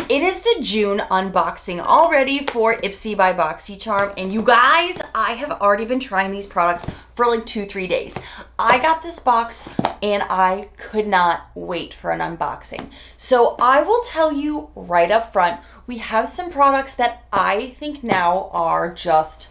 It is the June unboxing already for Ipsy by Boxycharm, and you guys, I have already been trying these products for like 2-3 days. I got this box and I could not wait for an unboxing. So I will tell you right up front, we have some products that I think now are just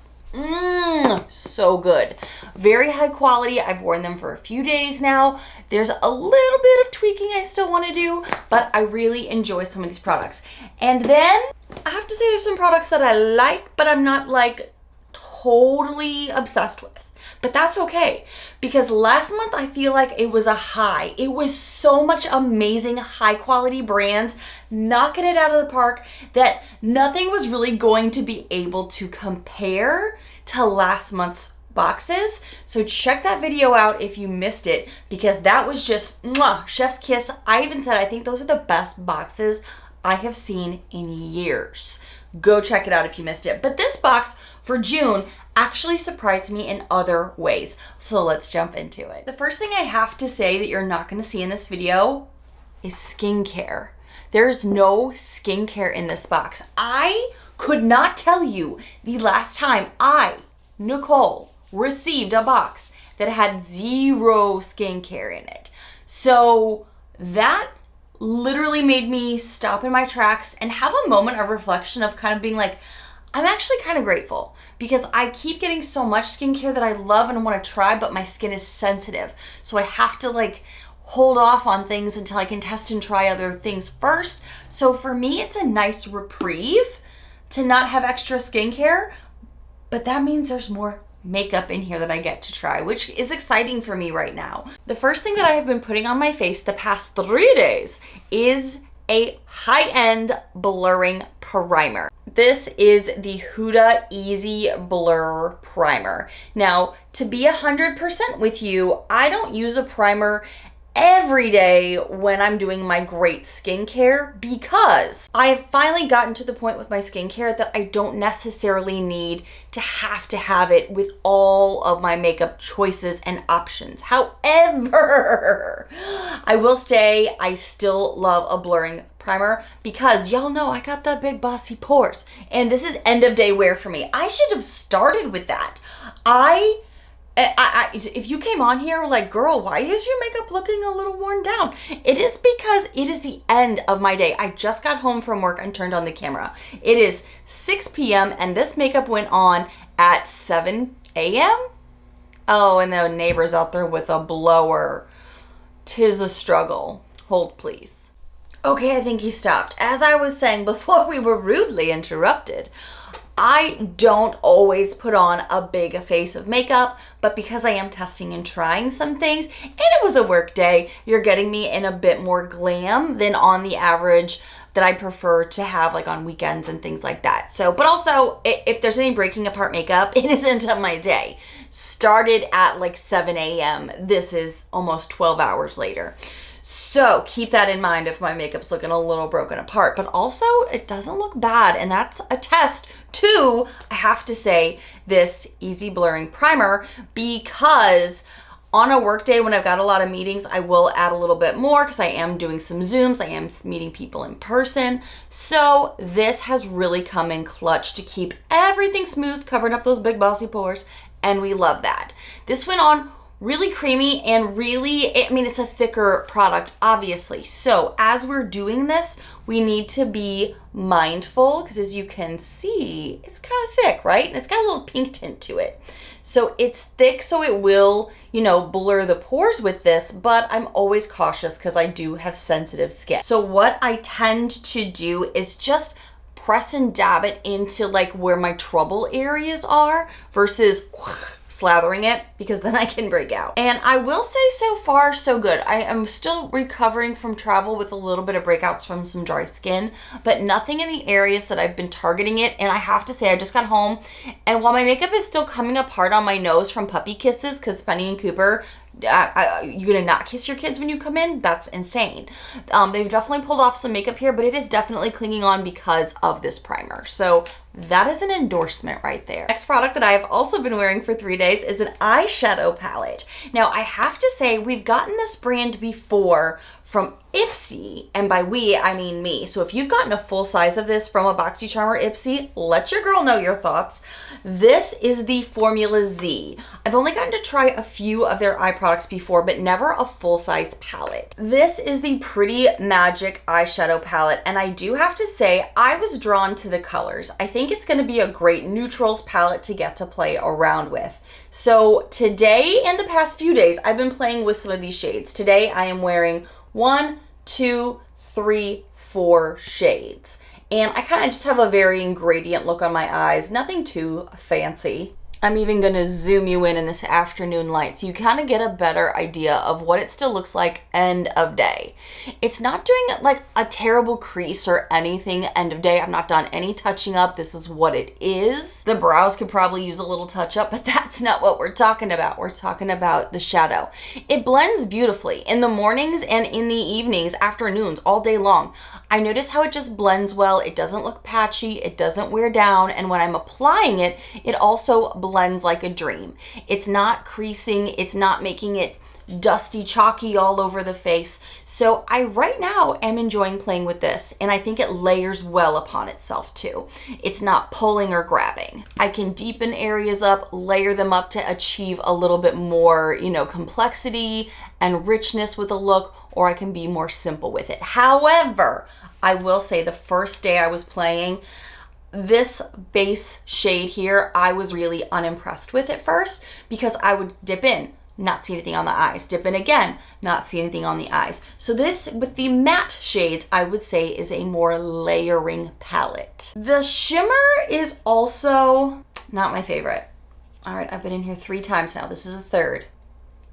so good. Very high quality. I've worn them for a few days now. There's a little bit of tweaking I still want to do, but I really enjoy some of these products. And then I have to say there's some products that I like, but I'm not like totally obsessed with. But that's okay, because last month I feel like it was a high. It was so much amazing high quality brands knocking it out of the park that nothing was really going to be able to compare to last month's boxes. So check that video out if you missed it, because that was just chef's kiss. I even said I think those are the best boxes I have seen in years. Go check it out if you missed it. But this box for June actually surprised me in other ways. So let's jump into it. The first thing I have to say that you're not going to see in this video is skincare. There's no skincare in this box. I could not tell you the last time I, Nichole, received a box that had zero skincare in it. So that literally made me stop in my tracks and have a moment of reflection of kind of being like, I'm actually kind of grateful, because I keep getting so much skincare that I love and want to try, but my skin is sensitive. So I have to like hold off on things until I can test and try other things first. So for me, it's a nice reprieve to not have extra skincare, but that means there's more makeup in here that I get to try, which is exciting for me right now. The first thing that I have been putting on my face the past 3 days is a high-end blurring primer. This is the Huda Easy Blur Primer. Now, to be 100% with you, I don't use a primer every day when I'm doing my great skincare, because I have finally gotten to the point with my skincare that I don't necessarily need to have it with all of my makeup choices and options. However, I will say I still love a blurring primer, because y'all know I got the big bossy pores, and this is end of day wear for me. I should have started with that. If you came on here like, girl, why is your makeup looking a little worn down? It is because it is the end of my day. I just got home from work and turned on the camera. It is 6 p.m. and this makeup went on at 7 a.m. Oh, and the neighbor's out there with a blower. 'Tis a struggle. Hold, please. Okay, I think he stopped. As I was saying before we were rudely interrupted, I don't always put on a big face of makeup, but because I am testing and trying some things, and it was a work day, you're getting me in a bit more glam than on the average that I prefer to have like on weekends and things like that. So, but also if there's any breaking apart makeup, it isn't of my day. Started at like 7 a.m. This is almost 12 hours later. So keep that in mind if my makeup's looking a little broken apart, but also it doesn't look bad, and that's a test to, I have to say, this Easy Blurring Primer, because on a work day when I've got a lot of meetings, I will add a little bit more because I am doing some Zooms, I am meeting people in person. So this has really come in clutch to keep everything smooth, covering up those big bossy pores, and we love that. This went on really creamy and really, I mean, it's a thicker product, obviously. So as we're doing this, we need to be mindful, because as you can see, it's kind of thick, right? And it's got a little pink tint to it. So it's thick, so it will, you know, blur the pores with this, but I'm always cautious because I do have sensitive skin. So what I tend to do is just press and dab it into like where my trouble areas are versus slathering it, because then I can break out. And I will say so far so good. I am still recovering from travel with a little bit of breakouts from some dry skin, but nothing in the areas that I've been targeting it. And I have to say, I just got home, and while my makeup is still coming apart on my nose from puppy kisses, because Penny and Cooper, you're gonna not kiss your kids when you come in? That's insane. They've definitely pulled off some makeup here, but it is definitely clinging on because of this primer. So That is an endorsement right there. Next product that I have also been wearing for 3 days is an eyeshadow palette. Now, I have to say, we've gotten this brand before from Ipsy, and by we, I mean me. So if you've gotten a full size of this from a Boxycharm or Ipsy, let your girl know your thoughts. This is the Formula Z. I've only gotten to try a few of their eye products before, but never a full-size palette. This is the Pretty Magic eyeshadow palette, and I do have to say, I was drawn to the colors. I think it's gonna be a great neutrals palette to get to play around with. So today and the past few days, I've been playing with some of these shades. Today, I am wearing 1, 2, 3, 4 shades. And I kind of just have a varying gradient look on my eyes, nothing too fancy. I'm even gonna zoom you in this afternoon light so you kind of get a better idea of what it still looks like end of day. It's not doing like a terrible crease or anything end of day. I've not done any touching up. This is what it is. The brows could probably use a little touch up, but that's not what we're talking about. We're talking about the shadow. It blends beautifully in the mornings and in the evenings, afternoons, all day long. I notice how it just blends well. It doesn't look patchy. It doesn't wear down. And when I'm applying it, it also blends like a dream. It's not creasing. It's not making it dusty, chalky all over the face. So I right now am enjoying playing with this, and I think it layers well upon itself too. It's not pulling or grabbing. I can deepen areas up, layer them up to achieve a little bit more, complexity and richness with a look, or I can be more simple with it. However, I will say the first day I was playing, this base shade here, I was really unimpressed with at first because I would dip in, not see anything on the eyes, dip in again, not see anything on the eyes. So this, with the matte shades, I would say is a more layering palette. The shimmer is also not my favorite. All right, I've been in here 3 times now. This is a third.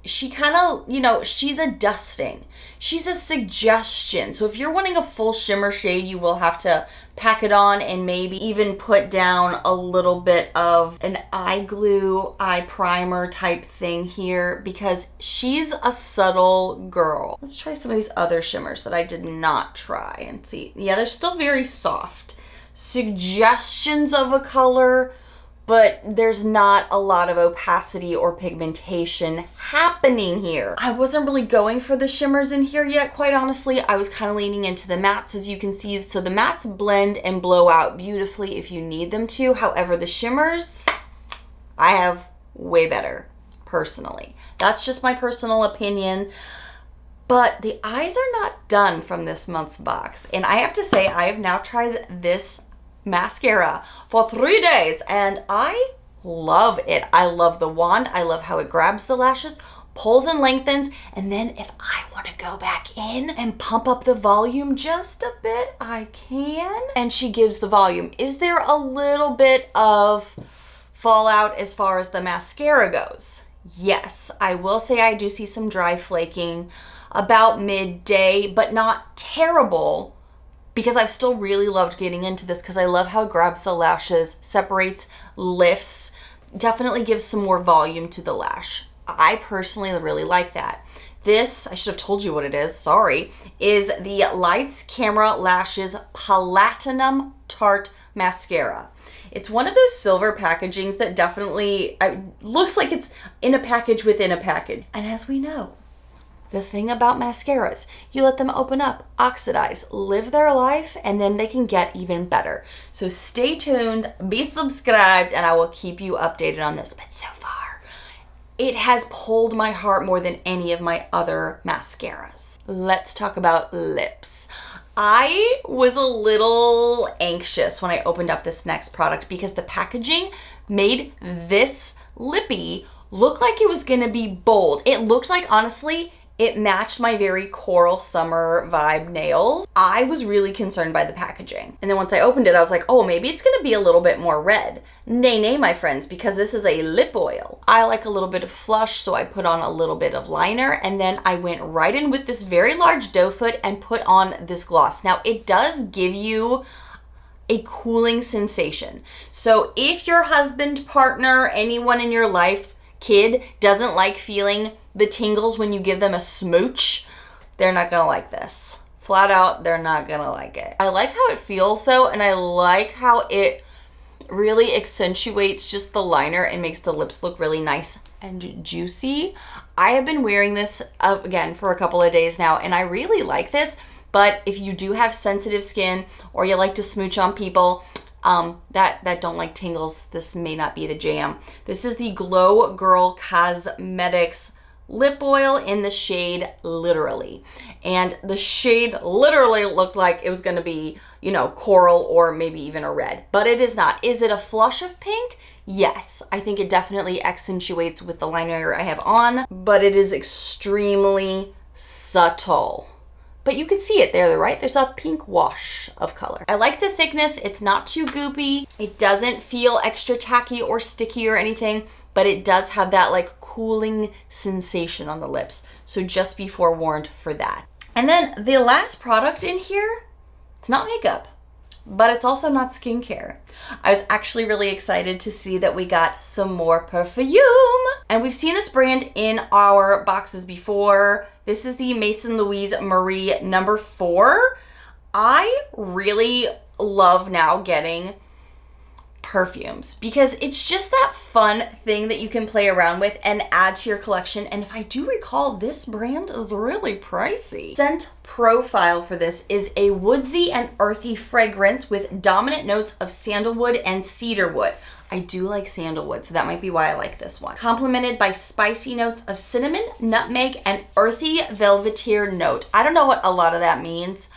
She kind of, she's a dusting. She's a suggestion. So if you're wanting a full shimmer shade, you will have to pack it on and maybe even put down a little bit of an eye glue, eye primer type thing here because she's a subtle girl. Let's try some of these other shimmers that I did not try and see. Yeah, they're still very soft. Suggestions of a color, but there's not a lot of opacity or pigmentation happening here. I wasn't really going for the shimmers in here yet, quite honestly. I was kind of leaning into the mattes, as you can see. So the mattes blend and blow out beautifully if you need them to. However, the shimmers, I have way better, personally. That's just my personal opinion. But the eyes are not done from this month's box. And I have to say, I have now tried this mascara for 3 days and I love it. I love the wand. I love how it grabs the lashes, pulls and lengthens, and then if I want to go back in and pump up the volume just a bit, I can. And she gives the volume. Is there a little bit of fallout as far as the mascara goes? Yes, I will say I do see some dry flaking about midday, but not terrible, because I've still really loved getting into this because I love how it grabs the lashes, separates, lifts, definitely gives some more volume to the lash. I personally really like that. This, I should have told you what it is, sorry, is the Lights Camera Lashes Platinum Tarte Mascara. It's one of those silver packagings that definitely looks like it's in a package within a package. And as we know, the thing about mascaras, you let them open up, oxidize, live their life, and then they can get even better. So stay tuned, be subscribed, and I will keep you updated on this. But so far, it has pulled my heart more than any of my other mascaras. Let's talk about lips. I was a little anxious when I opened up this next product because the packaging made this lippy look like it was gonna be bold. It looked like, honestly, it matched my very coral summer vibe nails. I was really concerned by the packaging. And then once I opened it, I was like, oh, maybe it's gonna be a little bit more red. Nay, nay, my friends, because this is a lip oil. I like a little bit of flush, so I put on a little bit of liner, and then I went right in with this very large doe foot and put on this gloss. Now, it does give you a cooling sensation. So if your husband, partner, anyone in your life, kid, doesn't like feeling the tingles when you give them a smooch, they're not gonna like this. Flat out, they're not gonna like it. I like how it feels though, and I like how it really accentuates just the liner and makes the lips look really nice and juicy. I have been wearing this again for a couple of days now, and I really like this. But if you do have sensitive skin or you like to smooch on people that don't like tingles, this may not be the jam. This is the Glow Girl Cosmetics lip oil in the shade Literally. And the shade literally looked like it was gonna be, you know, coral or maybe even a red, but it is not. Is it a flush of pink? Yes, I think it definitely accentuates with the liner I have on, but it is extremely subtle. But you can see it there, right? There's a pink wash of color. I like the thickness. It's not too goopy. It doesn't feel extra tacky or sticky or anything, but it does have that like cooling sensation on the lips. So just be forewarned for that. And then the last product in here, it's not makeup, but it's also not skincare. I was actually really excited to see that we got some more Perfume. And we've seen this brand in our boxes before. This is the Maison Louise Marie number 4. I really love now getting perfumes because it's just that fun thing that you can play around with and add to your collection. And if I do recall, this brand is really pricey. Scent profile for this is a woodsy and earthy fragrance with dominant notes of sandalwood and cedarwood. I do like sandalwood, so that might be why I like this one. Complemented by spicy notes of cinnamon, nutmeg, and earthy velveteer note. I don't know what a lot of that means,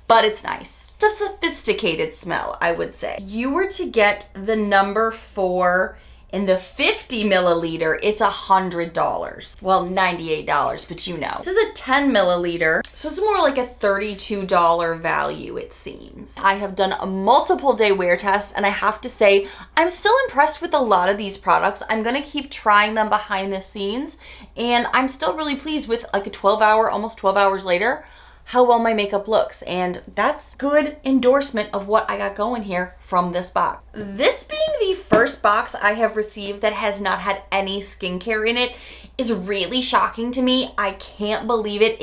but it's nice. It's a sophisticated smell, I would say. If you were to get the number 4 in the 50 milliliter, it's $100. Well, $98, but you know. This is a 10 milliliter, so it's more like a $32 value, it seems. I have done a multiple day wear test, and I have to say, I'm still impressed with a lot of these products. I'm gonna keep trying them behind the scenes, and I'm still really pleased with like a 12-hour, almost 12 hours later, how well my makeup looks, and that's good endorsement of what I got going here from this box. This being the first box I have received that has not had any skincare in it is really shocking to me. I can't believe it.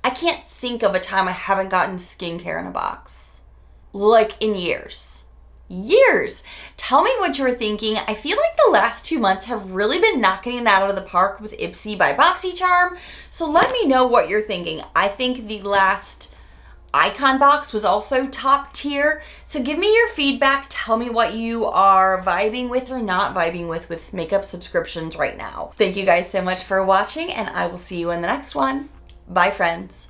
I can't think of a time I haven't gotten skincare in a box. Like in years. Years. Tell me what you're thinking. I feel like the last 2 months have really been knocking it out of the park with Ipsy by Boxycharm. So let me know what you're thinking. I think the last Icon box was also top tier. So give me your feedback. Tell me what you are vibing with or not vibing with makeup subscriptions right now. Thank you guys so much for watching, and I will see you in the next one. Bye, friends.